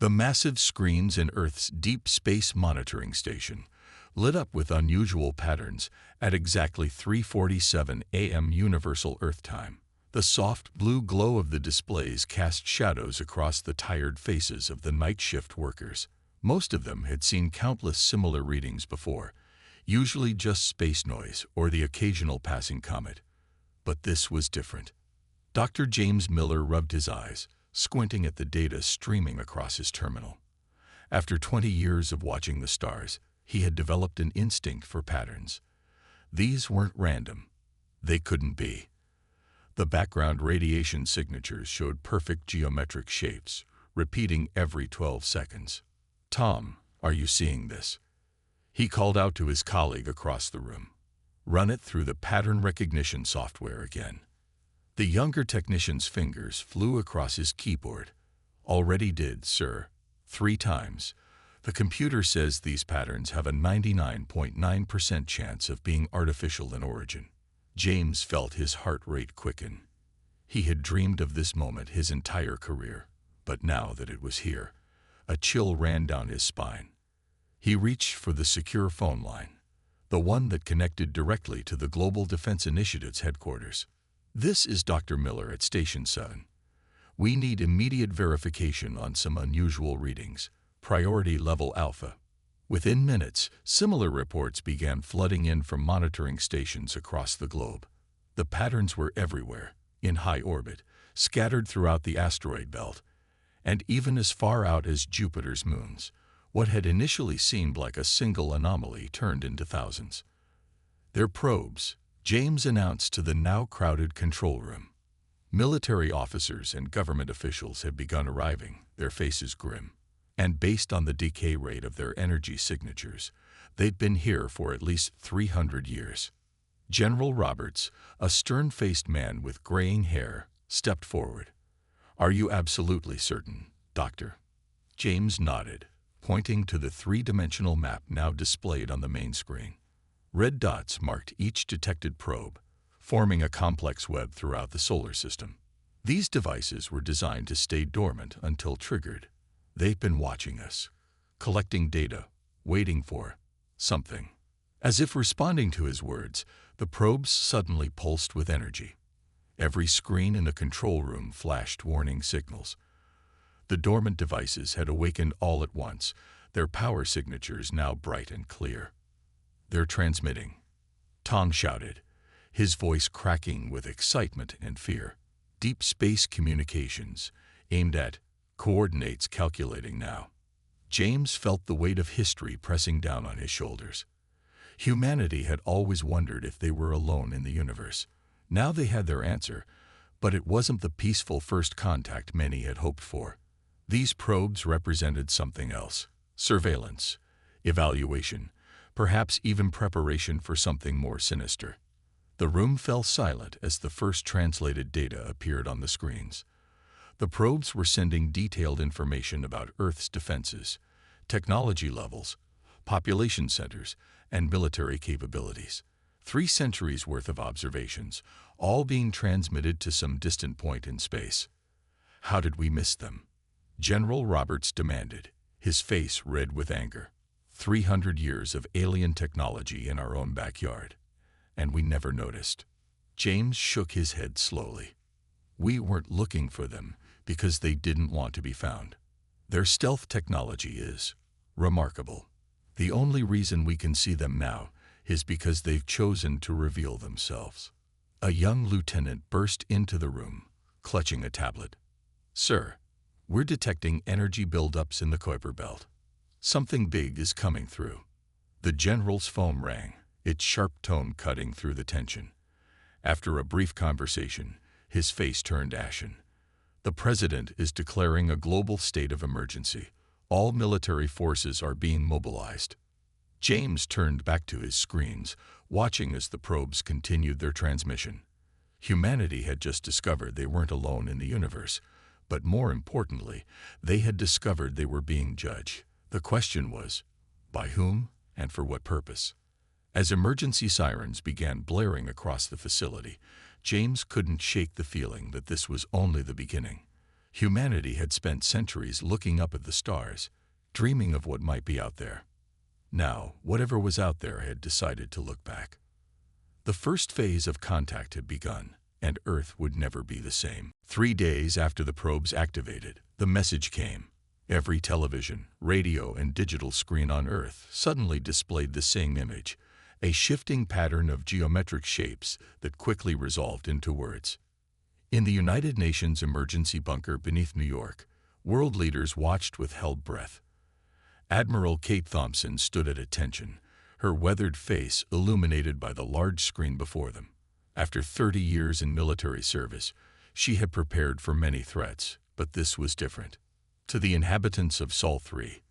The massive screens in Earth's deep space monitoring station lit up with unusual patterns at exactly 3:47 a.m. Universal Earth Time. The soft blue glow of the displays cast shadows across the tired faces of the night shift workers. Most of them had seen countless similar readings before, usually just space noise or the occasional passing comet. But this was different. Dr. James Miller rubbed his eyes, squinting at the data streaming across his terminal. After 20 years of watching the stars, he had developed an instinct for patterns. These weren't random. They couldn't be. The background radiation signatures showed perfect geometric shapes, repeating every 12 seconds. "Tom, are you seeing this?" He called out to his colleague across the room. "Run it through the pattern recognition software again." The younger technician's fingers flew across his keyboard. "Already did, sir. 3 times. The computer says these patterns have a 99.9% chance of being artificial in origin." James felt his heart rate quicken. He had dreamed of this moment his entire career, but now that it was here, a chill ran down his spine. He reached for the secure phone line, the one that connected directly to the Global Defense Initiative's headquarters. "This is Dr. Miller at Station 7. We need immediate verification on some unusual readings. Priority level Alpha." Within minutes, similar reports began flooding in from monitoring stations across the globe. The patterns were everywhere, in high orbit, scattered throughout the asteroid belt, and even as far out as Jupiter's moons. What had initially seemed like a single anomaly turned into thousands. "They're probes," James announced to the now crowded control room. Military officers and government officials had begun arriving, their faces grim. And based on the decay rate of their energy signatures, they'd been here for at least 300 years. General Roberts, a stern-faced man with graying hair, stepped forward. "Are you absolutely certain, Doctor?" James nodded, pointing to the 3-dimensional map now displayed on the main screen. Red dots marked each detected probe, forming a complex web throughout the solar system. These devices were designed to stay dormant until triggered. They've been watching us, collecting data, waiting for something. As if responding to his words, the probes suddenly pulsed with energy. Every screen in the control room flashed warning signals. The dormant devices had awakened all at once, their power signatures now bright and clear. "They're transmitting," Tom shouted, his voice cracking with excitement and fear. "Deep space communications, aimed at coordinates calculating now." James felt the weight of history pressing down on his shoulders. Humanity had always wondered if they were alone in the universe. Now they had their answer, but it wasn't the peaceful first contact many had hoped for. These probes represented something else: surveillance, evaluation, perhaps even preparation for something more sinister. The room fell silent as the first translated data appeared on the screens. The probes were sending detailed information about Earth's defenses, technology levels, population centers, and military capabilities. 3 centuries worth of observations, all being transmitted to some distant point in space. How did we miss them? General Roberts demanded, his face red with anger. 300 years of alien technology in our own backyard, and we never noticed. James shook his head slowly. "We weren't looking for them because they didn't want to be found. Their stealth technology is remarkable. The only reason we can see them now is because they've chosen to reveal themselves." A young lieutenant burst into the room, clutching a tablet. "Sir, we're detecting energy buildups in the Kuiper Belt. Something big is coming through." The general's phone rang, its sharp tone cutting through the tension. After a brief conversation, his face turned ashen. "The president is declaring a global state of emergency. All military forces are being mobilized." James turned back to his screens, watching as the probes continued their transmission. Humanity had just discovered they weren't alone in the universe, but more importantly, they had discovered they were being judged. The question was, by whom and for what purpose? As emergency sirens began blaring across the facility, James couldn't shake the feeling that this was only the beginning. Humanity had spent centuries looking up at the stars, dreaming of what might be out there. Now, whatever was out there had decided to look back. The first phase of contact had begun, and Earth would never be the same. 3 days after the probes activated, the message came. Every television, radio, and digital screen on Earth suddenly displayed the same image, a shifting pattern of geometric shapes that quickly resolved into words. In the United Nations emergency bunker beneath New York, world leaders watched with held breath. Admiral Kate Thompson stood at attention, her weathered face illuminated by the large screen before them. After 30 years in military service, she had prepared for many threats, but this was different. To the inhabitants of Sol 3,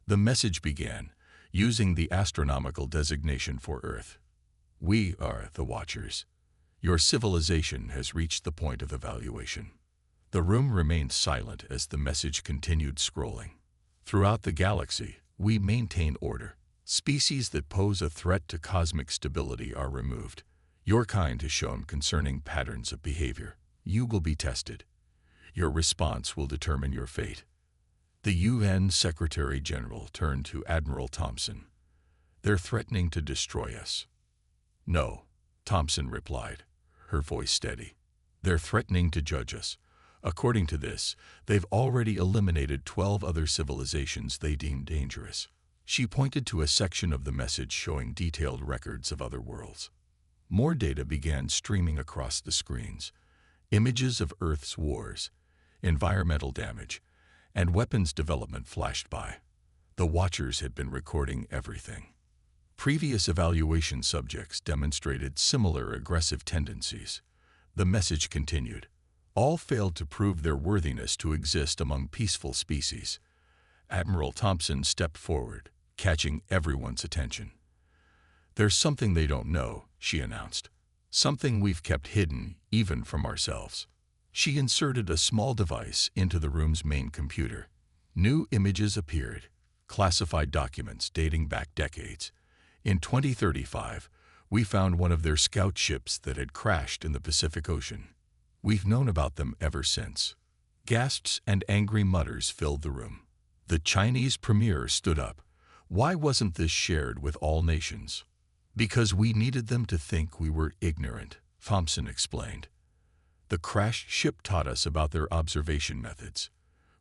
the message began, using the astronomical designation for Earth. We are the Watchers. Your civilization has reached the point of evaluation. The room remained silent as the message continued scrolling. Throughout the galaxy, we maintain order. Species that pose a threat to cosmic stability are removed. Your kind has shown concerning patterns of behavior. You will be tested. Your response will determine your fate. The UN Secretary-General turned to Admiral Thompson. They're threatening to destroy us. No, Thompson replied, her voice steady. They're threatening to judge us. According to this, they've already eliminated 12 other civilizations they deemed dangerous. She pointed to a section of the message showing detailed records of other worlds. More data began streaming across the screens. Images of Earth's wars, environmental damage, and weapons development flashed by. The Watchers had been recording everything. Previous evaluation subjects demonstrated similar aggressive tendencies. The message continued. All failed to prove their worthiness to exist among peaceful species. Admiral Thompson stepped forward, catching everyone's attention. There's something they don't know, she announced. Something we've kept hidden, even from ourselves. She inserted a small device into the room's main computer. New images appeared, classified documents dating back decades. In 2035, we found one of their scout ships that had crashed in the Pacific Ocean. We've known about them ever since. Gasps and angry mutters filled the room. The Chinese premier stood up. Why wasn't this shared with all nations? Because we needed them to think we were ignorant, Thompson explained. The crashed ship taught us about their observation methods.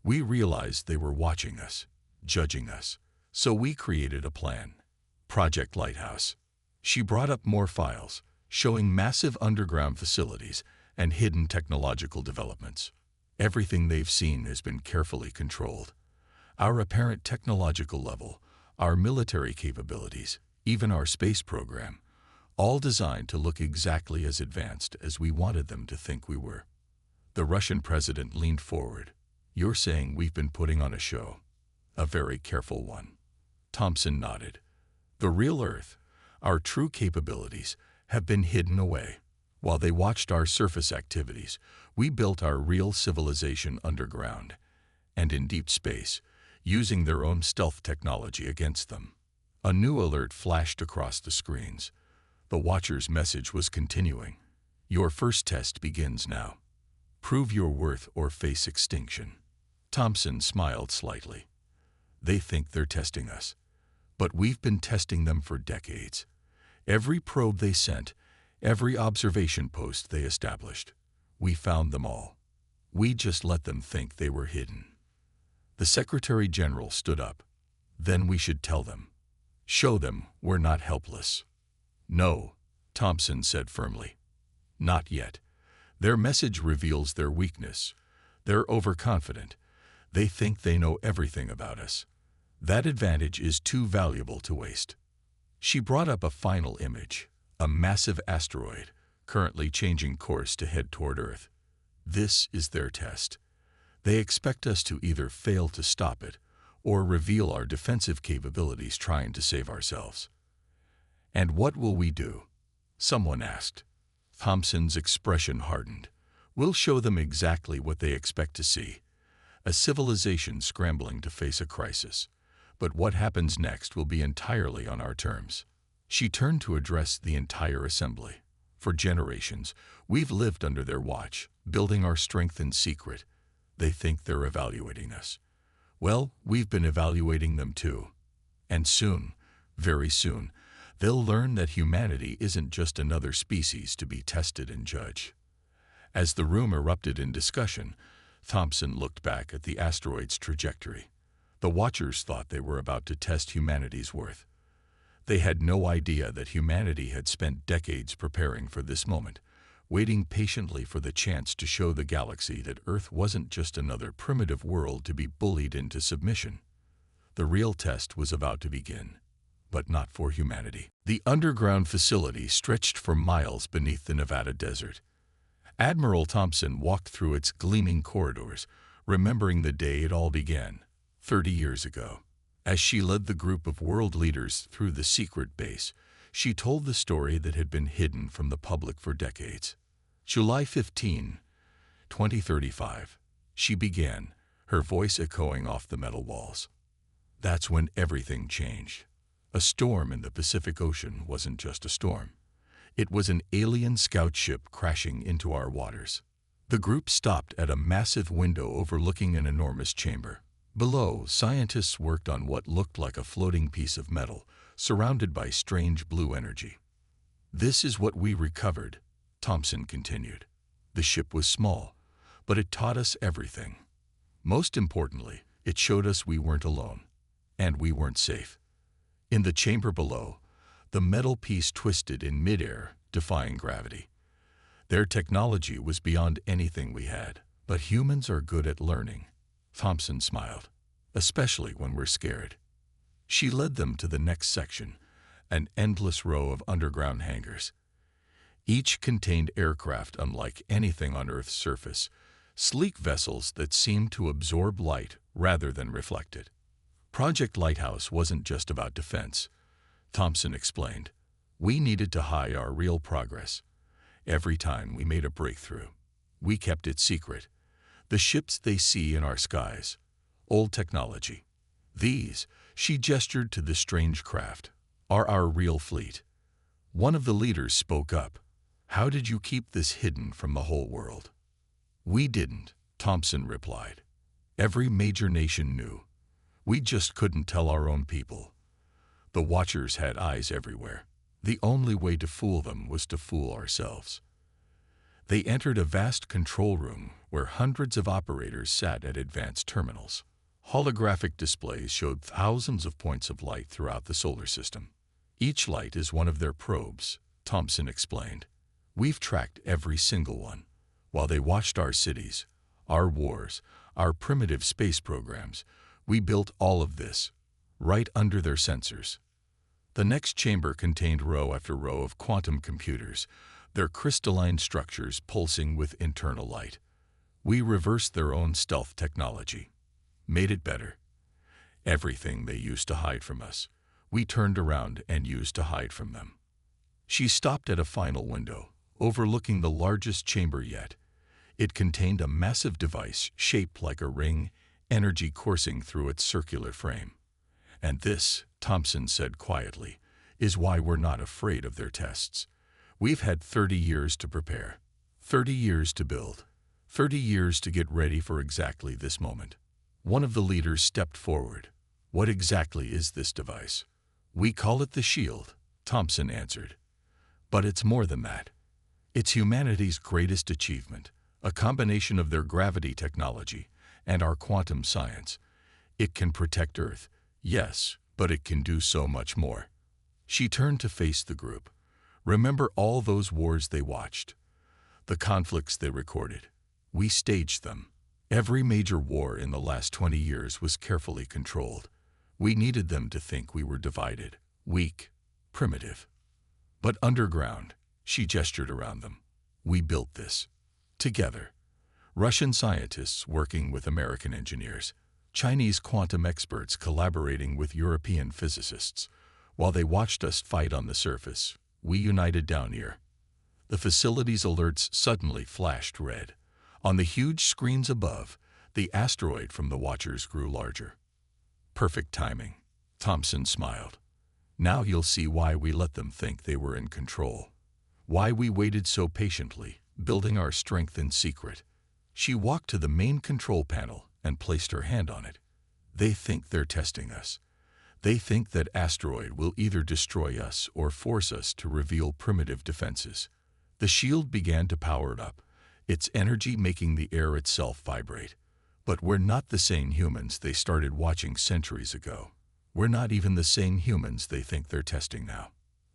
We realized they were watching us, judging us. So we created a plan. Project Lighthouse. She brought up more files, showing massive underground facilities and hidden technological developments. Everything they've seen has been carefully controlled. Our apparent technological level, our military capabilities, even our space program, all designed to look exactly as advanced as we wanted them to think we were. The Russian president leaned forward. You're saying we've been putting on a show? A very careful one. Thompson nodded. The real Earth, our true capabilities, have been hidden away. While they watched our surface activities, we built our real civilization underground and in deep space, using their own stealth technology against them. A new alert flashed across the screens. The Watcher's message was continuing. Your first test begins now. Prove your worth or face extinction. Thompson smiled slightly. They think they're testing us. But we've been testing them for decades. Every probe they sent, every observation post they established, we found them all. We just let them think they were hidden. The Secretary-General stood up. Then we should tell them. Show them we're not helpless. No, Thompson said firmly. Not yet. Their message reveals their weakness. They're overconfident. They think they know everything about us. That advantage is too valuable to waste. She brought up a final image, a massive asteroid, currently changing course to head toward Earth. This is their test. They expect us to either fail to stop it or reveal our defensive capabilities trying to save ourselves. And what will we do? Someone asked. Thompson's expression hardened. We'll show them exactly what they expect to see. A civilization scrambling to face a crisis. But what happens next will be entirely on our terms. She turned to address the entire assembly. For generations, we've lived under their watch, building our strength in secret. They think they're evaluating us. Well, we've been evaluating them too. And soon, very soon, they'll learn that humanity isn't just another species to be tested and judged. As the room erupted in discussion, Thompson looked back at the asteroid's trajectory. The Watchers thought they were about to test humanity's worth. They had no idea that humanity had spent decades preparing for this moment, waiting patiently for the chance to show the galaxy that Earth wasn't just another primitive world to be bullied into submission. The real test was about to begin, but not for humanity. The underground facility stretched for miles beneath the Nevada desert. Admiral Thompson walked through its gleaming corridors, remembering the day it all began, 30 years ago. As she led the group of world leaders through the secret base, she told the story that had been hidden from the public for decades. July 15, 2035, she began, her voice echoing off the metal walls. That's when everything changed. A storm in the Pacific Ocean wasn't just a storm. It was an alien scout ship crashing into our waters. The group stopped at a massive window overlooking an enormous chamber. Below, scientists worked on what looked like a floating piece of metal, surrounded by strange blue energy. "This is what we recovered," Thompson continued. "The ship was small, but it taught us everything. Most importantly, it showed us we weren't alone, and we weren't safe." In the chamber below, the metal piece twisted in midair, defying gravity. Their technology was beyond anything we had, but humans are good at learning. Thompson smiled, especially when we're scared. She led them to the next section, an endless row of underground hangars. Each contained aircraft unlike anything on Earth's surface, sleek vessels that seemed to absorb light rather than reflect it. Project Lighthouse wasn't just about defense, Thompson explained. We needed to hide our real progress. Every time we made a breakthrough, we kept it secret. The ships they see in our skies, old technology. These, she gestured to the strange craft, are our real fleet. One of the leaders spoke up. "How did you keep this hidden from the whole world?" "We didn't," Thompson replied. "Every major nation knew. We just couldn't tell our own people." The Watchers had eyes everywhere. The only way to fool them was to fool ourselves. They entered a vast control room where hundreds of operators sat at advanced terminals. Holographic displays showed thousands of points of light throughout the solar system. Each light is one of their probes, Thompson explained. We've tracked every single one. While they watched our cities, our wars, our primitive space programs, we built all of this, right under their sensors. The next chamber contained row after row of quantum computers, their crystalline structures pulsing with internal light. We reversed their own stealth technology, made it better. Everything they used to hide from us, we turned around and used to hide from them. She stopped at a final window, overlooking the largest chamber yet. It contained a massive device shaped like a ring, energy coursing through its circular frame. "And this," Thompson said quietly, "is why we're not afraid of their tests. We've had 30 years to prepare, 30 years to build, 30 years to get ready for exactly this moment." One of the leaders stepped forward. "What exactly is this device?" "We call it the Shield," Thompson answered. "But it's more than that. It's humanity's greatest achievement, a combination of their gravity technology and our quantum science. It can protect Earth, yes, but it can do so much more." She turned to face the group. "Remember all those wars they watched, the conflicts they recorded. We staged them. Every major war in the last 20 years was carefully controlled. We needed them to think we were divided, weak, primitive. But underground," she gestured around them, "we built this. Together. Russian scientists working with American engineers, Chinese quantum experts collaborating with European physicists. While they watched us fight on the surface, we united down here." The facility's alerts suddenly flashed red. On the huge screens above, the asteroid from the Watchers grew larger. "Perfect timing," Thompson smiled. "Now you'll see why we let them think they were in control. Why we waited so patiently, building our strength in secret. She walked to the main control panel and placed her hand on it. They think they're testing us. They think that asteroid will either destroy us or force us to reveal primitive defenses. The shield began to power it up, its energy making the air itself vibrate. But we're not the same humans they started watching centuries ago. We're not even the same humans they think they're testing now.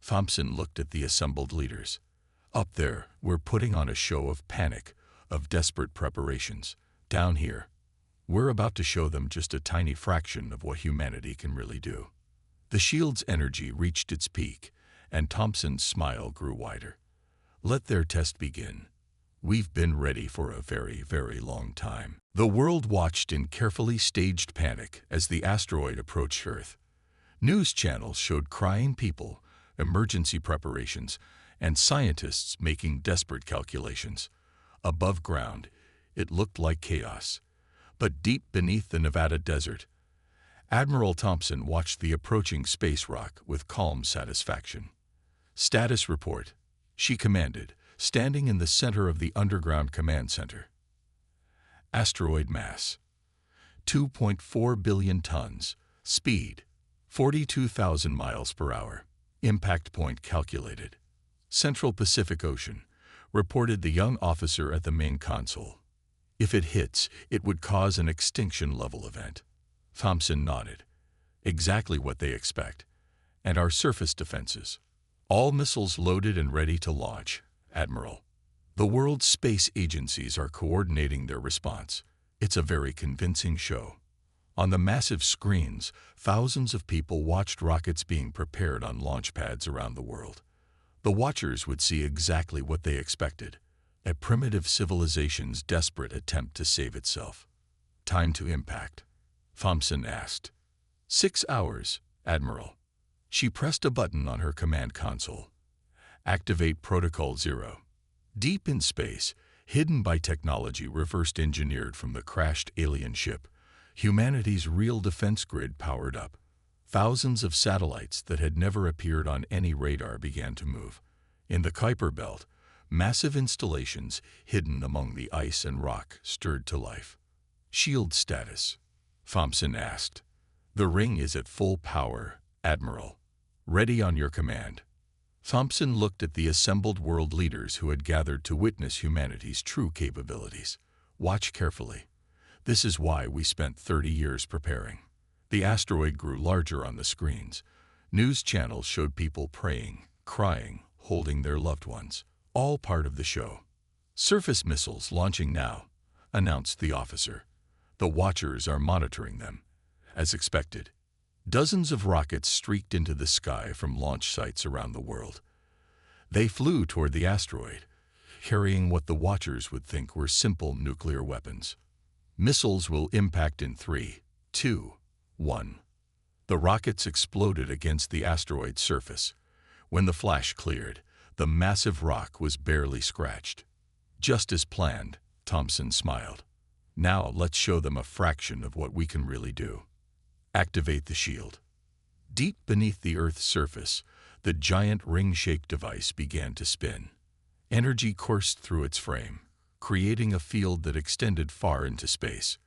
Thompson looked at the assembled leaders. Up there, we're putting on a show of panic, of desperate preparations. Down here, we're about to show them just a tiny fraction of what humanity can really do. The shield's energy reached its peak, and Thompson's smile grew wider. Let their test begin. We've been ready for a very, very long time. The world watched in carefully staged panic as the asteroid approached Earth. News channels showed crying people, emergency preparations, and scientists making desperate calculations. Above ground, it looked like chaos. But deep beneath the Nevada desert, Admiral Thompson watched the approaching space rock with calm satisfaction. Status report, she commanded, standing in the center of the underground command center. Asteroid mass, 2.4 billion tons. Speed, 42,000 miles per hour. Impact point calculated. Central Pacific Ocean, reported the young officer at the main console. If it hits, it would cause an extinction-level event. Thompson nodded. Exactly what they expect. And our surface defenses. All missiles loaded and ready to launch, Admiral. The world's space agencies are coordinating their response. It's a very convincing show. On the massive screens, thousands of people watched rockets being prepared on launch pads around the world. The watchers would see exactly what they expected. A primitive civilization's desperate attempt to save itself. Time to impact, Thompson asked. 6 hours, Admiral. She pressed a button on her command console. Activate Protocol 0. Deep in space, hidden by technology reversed engineered from the crashed alien ship, humanity's real defense grid powered up. Thousands of satellites that had never appeared on any radar began to move. In the Kuiper Belt, massive installations hidden among the ice and rock stirred to life. Shield status, Thompson asked. The ring is at full power, Admiral. Ready on your command. Thompson looked at the assembled world leaders who had gathered to witness humanity's true capabilities. Watch carefully. This is why we spent 30 years preparing. The asteroid grew larger on the screens. News channels showed people praying, crying, holding their loved ones. All part of the show. Surface missiles launching now, announced the officer. The watchers are monitoring them. As expected, dozens of rockets streaked into the sky from launch sites around the world. They flew toward the asteroid, carrying what the watchers would think were simple nuclear weapons. Missiles will impact in 3, 2, 1. The rockets exploded against the asteroid's surface. When the flash cleared, the massive rock was barely scratched. Just as planned, Thompson smiled. Now let's show them a fraction of what we can really do. Activate the shield. Deep beneath the Earth's surface, the giant ring-shaped device began to spin. Energy coursed through its frame, creating a field that extended far into space.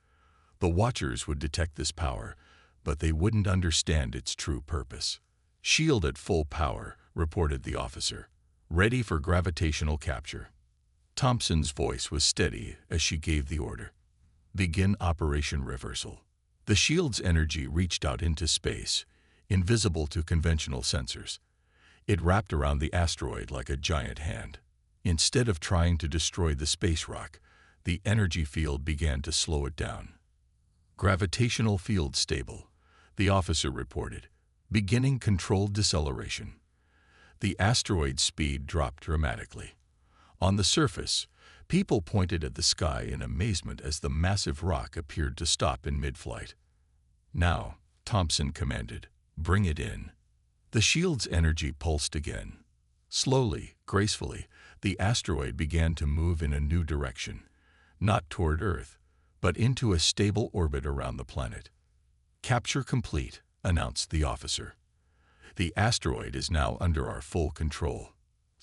The watchers would detect this power, but they wouldn't understand its true purpose. Shield at full power, reported the officer. Ready for gravitational capture. Thompson's voice was steady as she gave the order. Begin operation reversal. The shield's energy reached out into space, invisible to conventional sensors. It wrapped around the asteroid like a giant hand. Instead of trying to destroy the space rock, the energy field began to slow it down. Gravitational field stable, the officer reported, beginning controlled deceleration. The asteroid's speed dropped dramatically. On the surface, people pointed at the sky in amazement as the massive rock appeared to stop in mid-flight. Now, Thompson commanded, bring it in. The shield's energy pulsed again. Slowly, gracefully, the asteroid began to move in a new direction, not toward Earth, but into a stable orbit around the planet. Capture complete, announced the officer. The asteroid is now under our full control.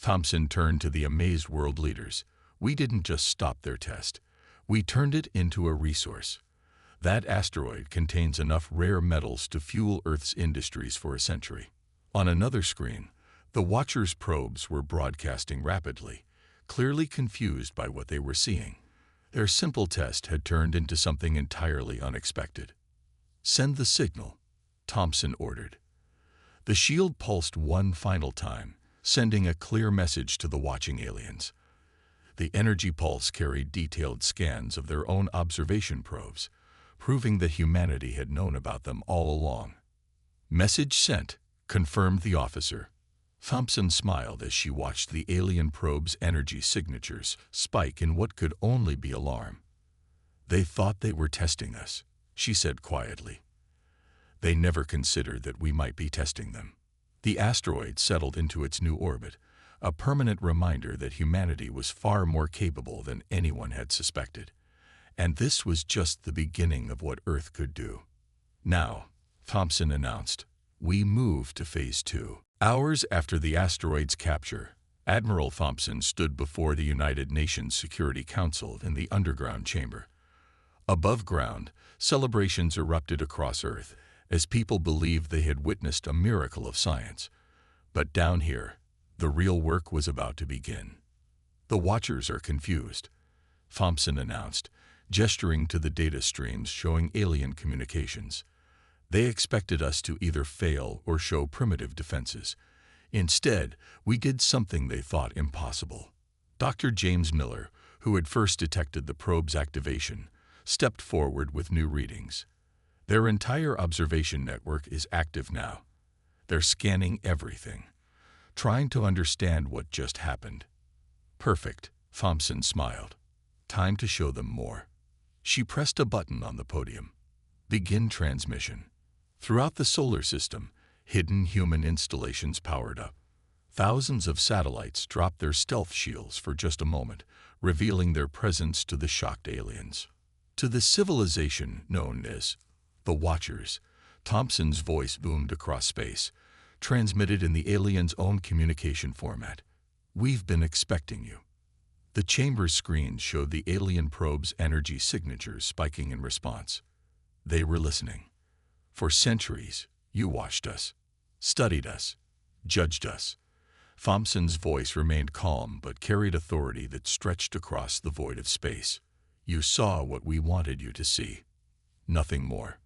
Thompson turned to the amazed world leaders. We didn't just stop their test. We turned it into a resource. That asteroid contains enough rare metals to fuel Earth's industries for a century. On another screen, the Watchers' probes were broadcasting rapidly, clearly confused by what they were seeing. Their simple test had turned into something entirely unexpected. "Send the signal," Thompson ordered. The shield pulsed one final time, sending a clear message to the watching aliens. The energy pulse carried detailed scans of their own observation probes, proving that humanity had known about them all along. "Message sent," confirmed the officer. Thompson smiled as she watched the alien probe's energy signatures spike in what could only be alarm. "They thought they were testing us," she said quietly. "They never considered that we might be testing them." The asteroid settled into its new orbit, a permanent reminder that humanity was far more capable than anyone had suspected. And this was just the beginning of what Earth could do. "Now," Thompson announced, "we move to Phase 2. Hours after the asteroid's capture, Admiral Thompson stood before the United Nations Security Council in the underground chamber. Above ground, celebrations erupted across Earth as people believed they had witnessed a miracle of science. But down here, the real work was about to begin. "The Watchers are confused," Thompson announced, gesturing to the data streams showing alien communications. "They expected us to either fail or show primitive defenses. Instead, we did something they thought impossible." Dr. James Miller, who had first detected the probe's activation, stepped forward with new readings. "Their entire observation network is active now. They're scanning everything, trying to understand what just happened." "Perfect," Thompson smiled. "Time to show them more." She pressed a button on the podium. "Begin transmission." Throughout the solar system, hidden human installations powered up. Thousands of satellites dropped their stealth shields for just a moment, revealing their presence to the shocked aliens. To the civilization known as the Watchers, Thompson's voice boomed across space, transmitted in the aliens' own communication format. "We've been expecting you." The chamber's screens showed the alien probe's energy signatures spiking in response. They were listening. "For centuries, you watched us, studied us, judged us." Thompson's voice remained calm but carried authority that stretched across the void of space. "You saw what we wanted you to see. Nothing more."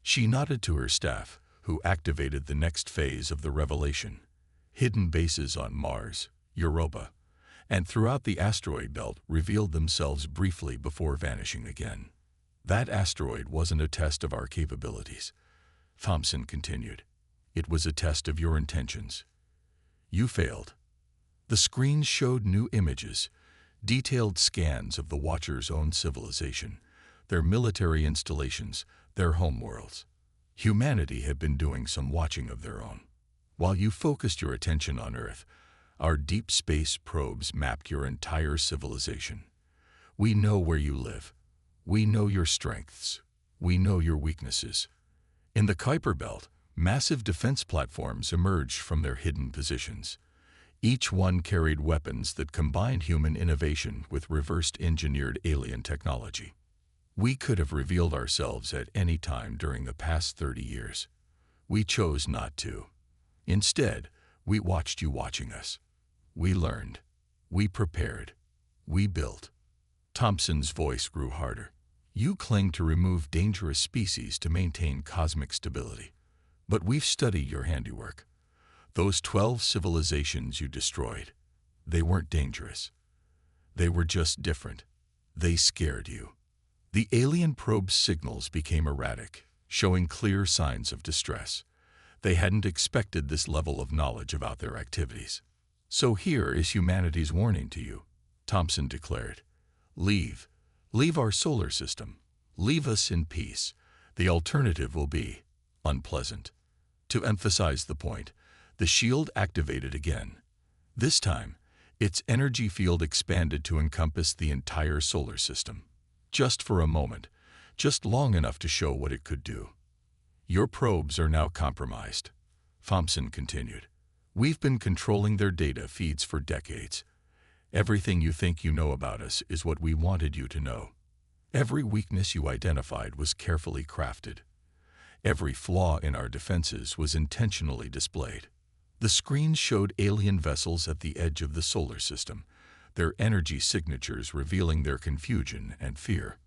She nodded to her staff, who activated the next phase of the revelation. Hidden bases on Mars, Europa, and throughout the asteroid belt revealed themselves briefly before vanishing again. "That asteroid wasn't a test of our capabilities," Thompson continued. "It was a test of your intentions. You failed." The screens showed new images, detailed scans of the Watchers' own civilization, their military installations, their homeworlds. Humanity had been doing some watching of their own. While you focused your attention on Earth, our deep space probes mapped your entire civilization. "We know where you live. We know your strengths. We know your weaknesses." In the Kuiper Belt, massive defense platforms emerged from their hidden positions. Each one carried weapons that combined human innovation with reversed-engineered alien technology. We could have revealed ourselves at any time during the past 30 years. We chose not to. Instead, we watched you watching us. We learned. We prepared. We built. Thompson's voice grew harder. "You cling to remove dangerous species to maintain cosmic stability. But we've studied your handiwork. Those 12 civilizations you destroyed, they weren't dangerous. They were just different. They scared you." The alien probe's signals became erratic, showing clear signs of distress. They hadn't expected this level of knowledge about their activities. "So here is humanity's warning to you," Thompson declared. "Leave. Leave our solar system. Leave us in peace. The alternative will be unpleasant." To emphasize the point, the shield activated again. This time, its energy field expanded to encompass the entire solar system. Just for a moment, just long enough to show what it could do. "Your probes are now compromised," Thompson continued. "We've been controlling their data feeds for decades. Everything you think you know about us is what we wanted you to know. Every weakness you identified was carefully crafted. Every flaw in our defenses was intentionally displayed. The screens showed alien vessels at the edge of the solar system, their energy signatures revealing their confusion and fear.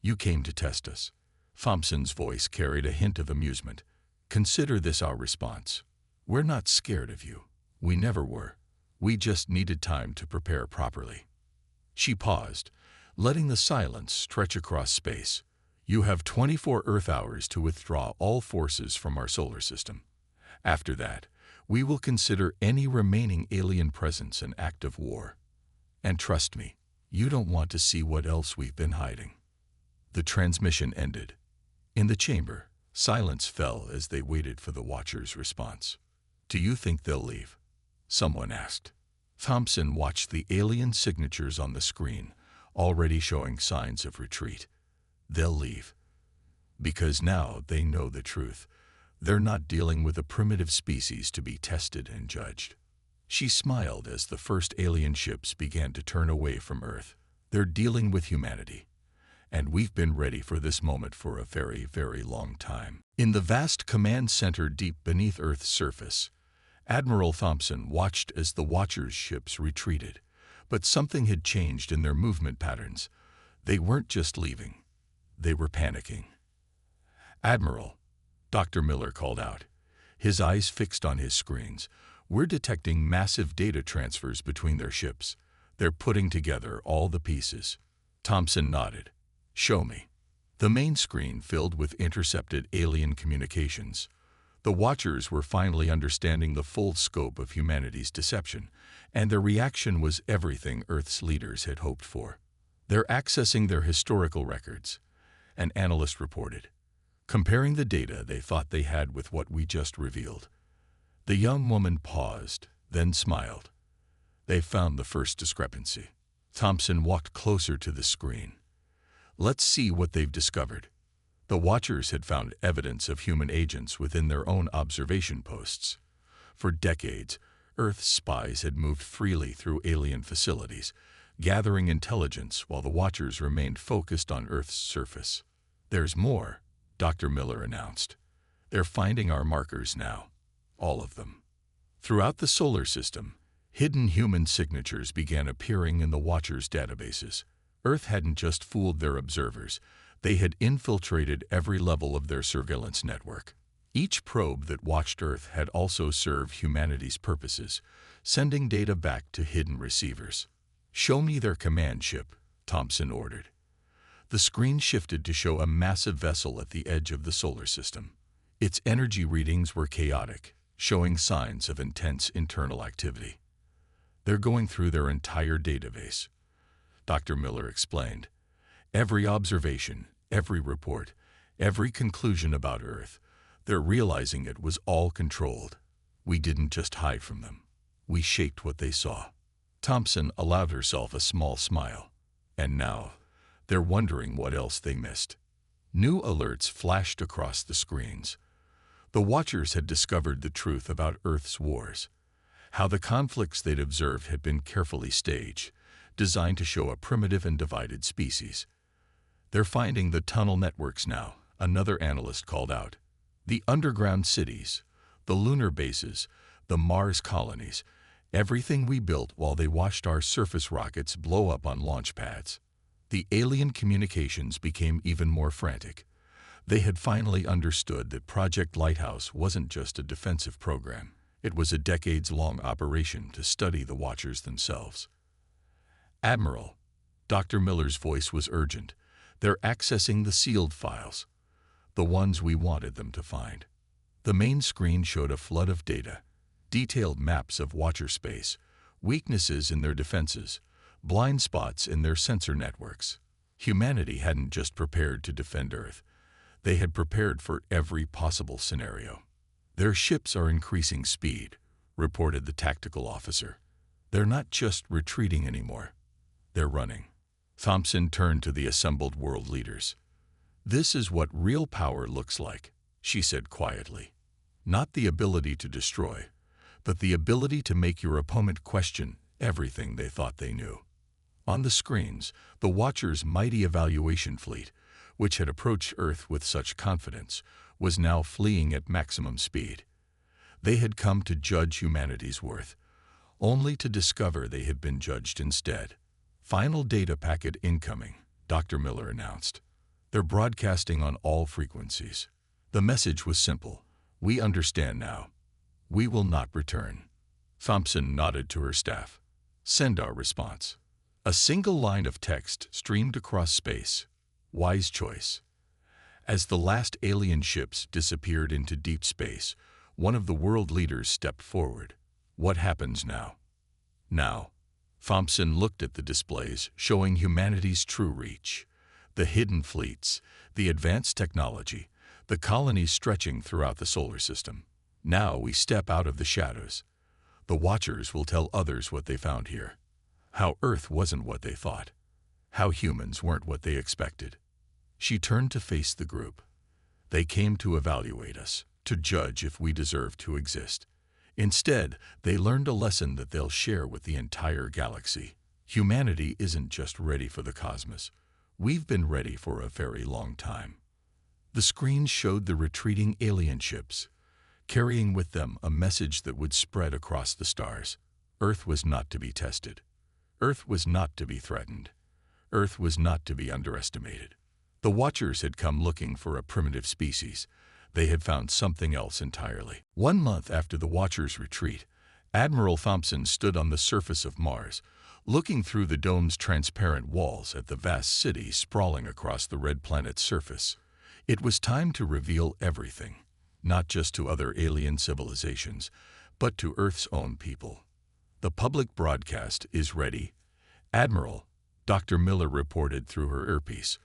You came to test us. Thompson's voice carried a hint of amusement. Consider this our response. We're not scared of you. We never were. We just needed time to prepare properly. She paused, letting the silence stretch across space. You have 24 Earth hours to withdraw all forces from our solar system. After that, we will consider any remaining alien presence an act of war. And trust me, you don't want to see what else we've been hiding. The transmission ended. In the chamber, silence fell as they waited for the Watcher's response. Do you think they'll leave? Someone asked. Thompson watched the alien signatures on the screen, already showing signs of retreat. They'll leave. Because now they know the truth. They're not dealing with a primitive species to be tested and judged. She smiled as the first alien ships began to turn away from Earth. They're dealing with humanity. And we've been ready for this moment for a very, very long time. In the vast command center deep beneath Earth's surface, Admiral Thompson watched as the Watcher's ships retreated. But something had changed in their movement patterns. They weren't just leaving. They were panicking. Admiral, Dr. Miller called out, his eyes fixed on his screens. We're detecting massive data transfers between their ships. They're putting together all the pieces. Thompson nodded. Show me. The main screen filled with intercepted alien communications. The Watchers were finally understanding the full scope of humanity's deception, and their reaction was everything Earth's leaders had hoped for. They're accessing their historical records, an analyst reported, comparing the data they thought they had with what we just revealed. The young woman paused, then smiled. They found the first discrepancy. Thompson walked closer to the screen. Let's see what they've discovered. The Watchers had found evidence of human agents within their own observation posts. For decades, Earth's spies had moved freely through alien facilities, gathering intelligence while the Watchers remained focused on Earth's surface. There's more, Dr. Miller announced. They're finding our markers now. All of them. Throughout the solar system, hidden human signatures began appearing in the Watchers' databases. Earth hadn't just fooled their observers. They had infiltrated every level of their surveillance network. Each probe that watched Earth had also served humanity's purposes, sending data back to hidden receivers. Show me their command ship, Thompson ordered. The screen shifted to show a massive vessel at the edge of the solar system. Its energy readings were chaotic, showing signs of intense internal activity. They're going through their entire database, Dr. Miller explained. Every observation, every report, every conclusion about Earth, they're realizing it was all controlled. We didn't just hide from them. We shaped what they saw. Thompson allowed herself a small smile. And now, they're wondering what else they missed. New alerts flashed across the screens. The Watchers had discovered the truth about Earth's wars, how the conflicts they'd observed had been carefully staged, designed to show a primitive and divided species. They're finding the tunnel networks now, another analyst called out. The underground cities, the lunar bases, the Mars colonies, everything we built while they watched our surface rockets blow up on launch pads. The alien communications became even more frantic. They had finally understood that Project Lighthouse wasn't just a defensive program. It was a decades-long operation to study the Watchers themselves. Admiral, Dr. Miller's voice was urgent. They're accessing the sealed files, the ones we wanted them to find. The main screen showed a flood of data, detailed maps of Watcher space, weaknesses in their defenses, blind spots in their sensor networks. Humanity hadn't just prepared to defend Earth. They had prepared for every possible scenario. Their ships are increasing speed, reported the tactical officer. They're not just retreating anymore. They're running. Thompson turned to the assembled world leaders. This is what real power looks like, she said quietly. Not the ability to destroy, but the ability to make your opponent question everything they thought they knew. On the screens, the Watchers' mighty evaluation fleet, which had approached Earth with such confidence, was now fleeing at maximum speed. They had come to judge humanity's worth, only to discover they had been judged instead. "Final data packet incoming," Dr. Miller announced. "They're broadcasting on all frequencies." The message was simple. "We understand now. We will not return." Thompson nodded to her staff. "Send our response." A single line of text streamed across space. "Wise choice." As the last alien ships disappeared into deep space, one of the world leaders stepped forward. "What happens now?" "Now." Thompson looked at the displays showing humanity's true reach. The hidden fleets, the advanced technology, the colonies stretching throughout the solar system. "Now we step out of the shadows. The Watchers will tell others what they found here. How Earth wasn't what they thought. How humans weren't what they expected." She turned to face the group. "They came to evaluate us, to judge if we deserve to exist. Instead, they learned a lesson that they'll share with the entire galaxy. Humanity isn't just ready for the cosmos. We've been ready for a very long time." The screen showed the retreating alien ships, carrying with them a message that would spread across the stars. Earth was not to be tested. Earth was not to be threatened. Earth was not to be underestimated. The Watchers had come looking for a primitive species. They had found something else entirely. 1 month after the Watchers' retreat, Admiral Thompson stood on the surface of Mars, looking through the dome's transparent walls at the vast city sprawling across the red planet's surface. It was time to reveal everything, not just to other alien civilizations, but to Earth's own people. "The public broadcast is ready, Admiral," Dr. Miller reported through her earpiece.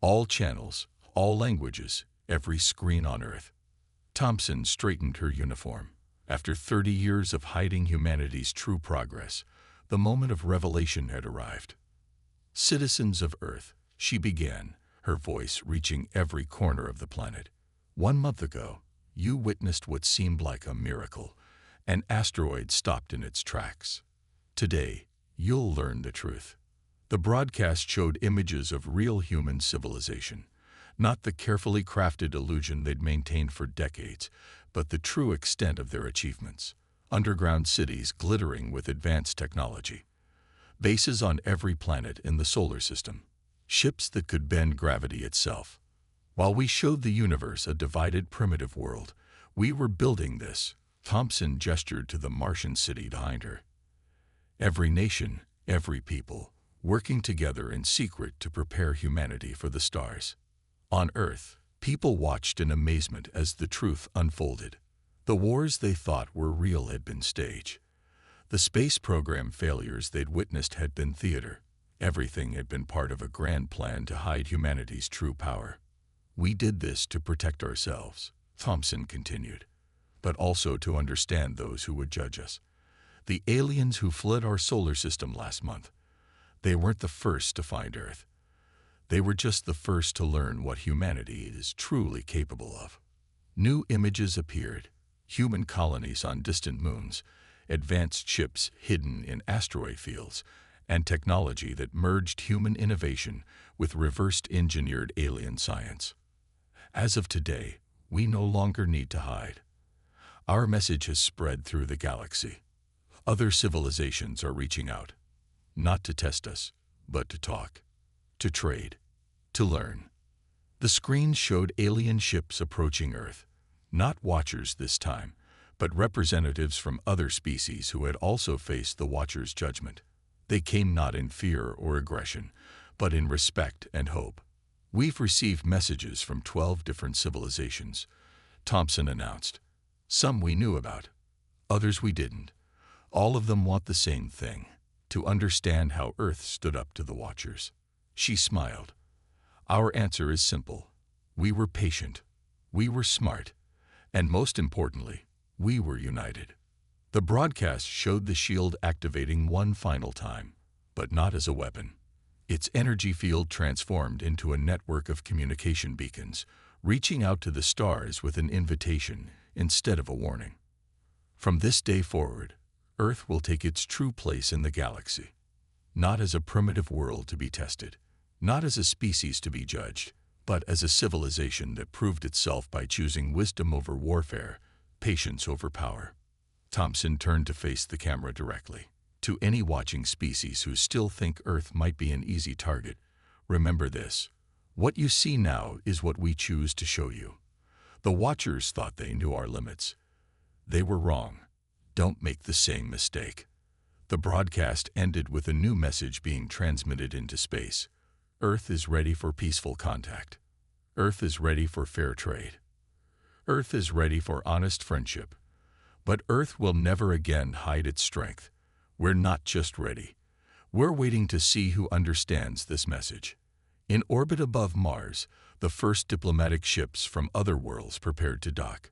"All channels, all languages, every screen on Earth." Thompson straightened her uniform. After 30 years of hiding humanity's true progress, the moment of revelation had arrived. "Citizens of Earth," she began, her voice reaching every corner of the planet. "1 month ago, you witnessed what seemed like a miracle. An asteroid stopped in its tracks. Today, you'll learn the truth." The broadcast showed images of real human civilization, not the carefully crafted illusion they'd maintained for decades, but the true extent of their achievements. Underground cities glittering with advanced technology. Bases on every planet in the solar system. Ships that could bend gravity itself. While we showed the universe a divided primitive world, we were building this. Thompson gestured to the Martian city behind her. Every nation, every people, working together in secret to prepare humanity for the stars. On Earth, people watched in amazement as the truth unfolded. The wars they thought were real had been staged. The space program failures they'd witnessed had been theater. Everything had been part of a grand plan to hide humanity's true power. "We did this to protect ourselves," Thompson continued, "but also to understand those who would judge us. The aliens who fled our solar system last month. They weren't the first to find Earth. They were just the first to learn what humanity is truly capable of." New images appeared. Human colonies on distant moons, advanced ships hidden in asteroid fields, and technology that merged human innovation with reversed engineered alien science. "As of today, we no longer need to hide. Our message has spread through the galaxy. Other civilizations are reaching out, not to test us, but to talk, to trade, to learn." The screen showed alien ships approaching Earth, not Watchers this time, but representatives from other species who had also faced the Watchers' judgment. They came not in fear or aggression, but in respect and hope. "We've received messages from 12 different civilizations," Thompson announced. "Some we knew about, others we didn't. All of them want the same thing, to understand how Earth stood up to the Watchers." She smiled. "Our answer is simple. We were patient, we were smart, and most importantly, we were united." The broadcast showed the shield activating one final time, but not as a weapon. Its energy field transformed into a network of communication beacons, reaching out to the stars with an invitation instead of a warning. "From this day forward, Earth will take its true place in the galaxy. not as a primitive world to be tested, not as a species to be judged, but as a civilization that proved itself by choosing wisdom over warfare, patience over power. Thompson turned to face the camera directly. To any watching species who still think Earth might be an easy target, remember this. What you see now is what we choose to show you. The Watchers thought they knew our limits. They were wrong. Don't make the same mistake. The broadcast ended with a new message being transmitted into space. Earth is ready for peaceful contact. Earth is ready for fair trade. Earth is ready for honest friendship. But Earth will never again hide its strength. We're not just ready. We're waiting to see who understands this message. In orbit above Mars, the first diplomatic ships from other worlds prepared to dock.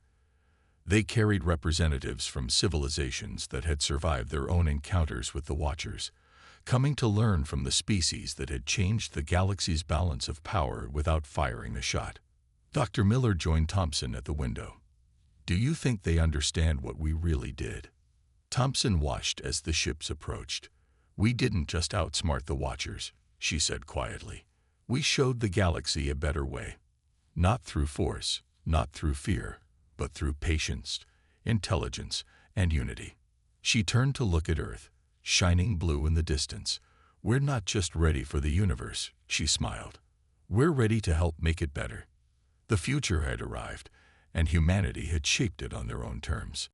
They carried representatives from civilizations that had survived their own encounters with the Watchers, coming to learn from the species that had changed the galaxy's balance of power without firing a shot. Dr. Miller joined Thompson at the window. Do you think they understand what we really did? Thompson watched as the ships approached. We didn't just outsmart the Watchers, she said quietly. We showed the galaxy a better way. Not through force, not through fear, but through patience, intelligence, and unity. She turned to look at Earth, shining blue in the distance. We're not just ready for the universe, she smiled. We're ready to help make it better. The future had arrived, and humanity had shaped it on their own terms.